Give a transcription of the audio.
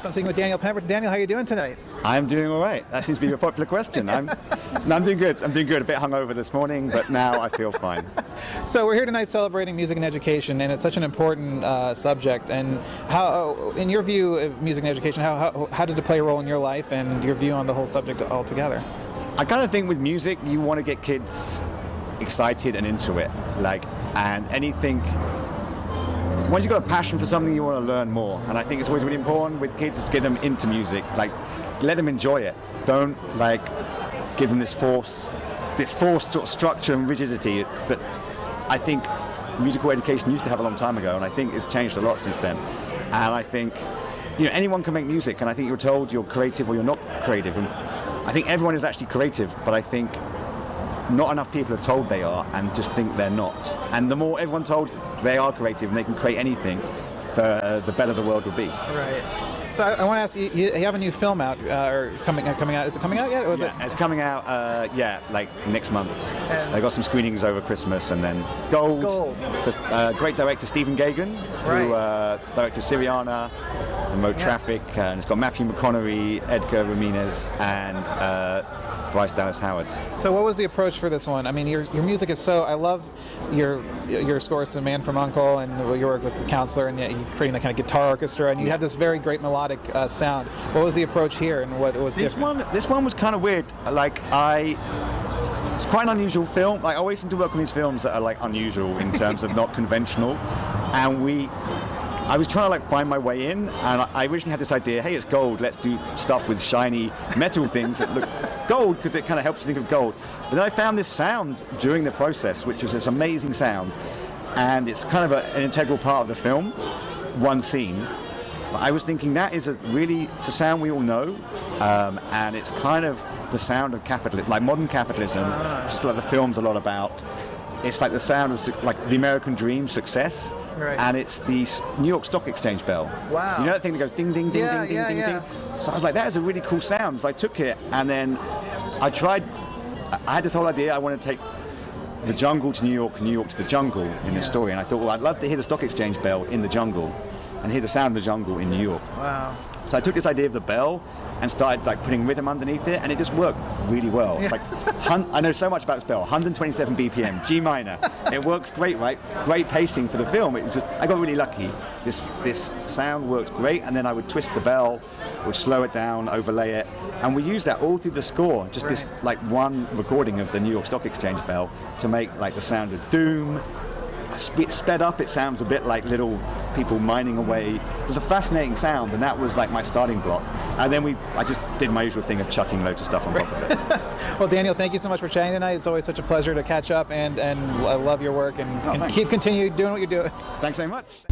So I'm speaking with Daniel Pemberton. Daniel, how are you doing tonight? I'm doing all right. That seems to be a popular question. I'm doing good. I'm doing good. A bit hungover this morning, but now I feel fine. So we're here tonight celebrating music and education, and it's such an important subject. And how, in your view of music and education, how did it play a role in your life and your view on the whole subject altogether? I kind of think with music, you want to get kids excited and into it. And anything. Once you've got a passion for something, you want to learn more. And I think it's always really important with kids is to get them into music. Let them enjoy it. Don't give them this forced sort of structure and rigidity that I think musical education used to have a long time ago, and I think it's changed a lot since then. And I think anyone can make music, and I think you're told you're creative or you're not creative. And I think everyone is actually creative, but I think not enough people are told they are and just think they're not. And the more everyone told they are creative and they can create anything, the better the world will be. Right. So I want to ask you, you have a new film out, or coming out. Is it coming out yet? Or is It's coming out, next month. They got some screenings over Christmas, and then Gold. It's great director Stephen Gagan, who directed Syriana and wrote Traffic, and it's got Matthew McConaughey, Edgar Ramirez, and Bryce Dallas Howard. So what was the approach for this one? I mean, your music is so, I love your scores to Man from U.N.C.L.E. and your work with the Counselor, and you creating that kind of guitar orchestra, and you have this very great melodic sound. What was the approach here, and what was different? This one was kind of weird. It's quite an unusual film. I always seem to work on these films that are unusual in terms of not conventional, and I was trying to find my way in, and I originally had this idea, hey, it's gold, let's do stuff with shiny metal things that look gold, because it kind of helps you think of gold. But then I found this sound during the process, which was this amazing sound, and it's kind of an integral part of the film, one scene. But I was thinking that is it's a sound we all know, and it's kind of the sound of capitalism, modern capitalism, just like the film's a lot about. It's like the sound of the American dream, success, and it's the New York Stock Exchange bell. Wow. You know that thing that goes ding, ding, ding, ding, ding, ding, ding? So I was like, that is a really cool sound. So I took it, and then I had this whole idea, I want to take the jungle to New York to the jungle in this story, and I thought, well, I'd love to hear the Stock Exchange bell in the jungle, and hear the sound of the jungle in New York. Wow. So I took this idea of the bell and started putting rhythm underneath it, and it just worked really well. It's I know so much about this bell, 127 BPM, G minor. It works great, right? Great pacing for the film. It was just, I got really lucky. This sound worked great, and then I would twist the bell, would slow it down, overlay it, and we used that all through the score. Just this one recording of the New York Stock Exchange bell to make the sound of doom. Sped up, it sounds a bit like little people mining away. There's a fascinating sound, and that was my starting block. And then I just did my usual thing of chucking loads of stuff on top of it. Well, Daniel, thank you so much for chatting tonight. It's always such a pleasure to catch up, and I love your work, and continue doing what you're doing. Thanks very much.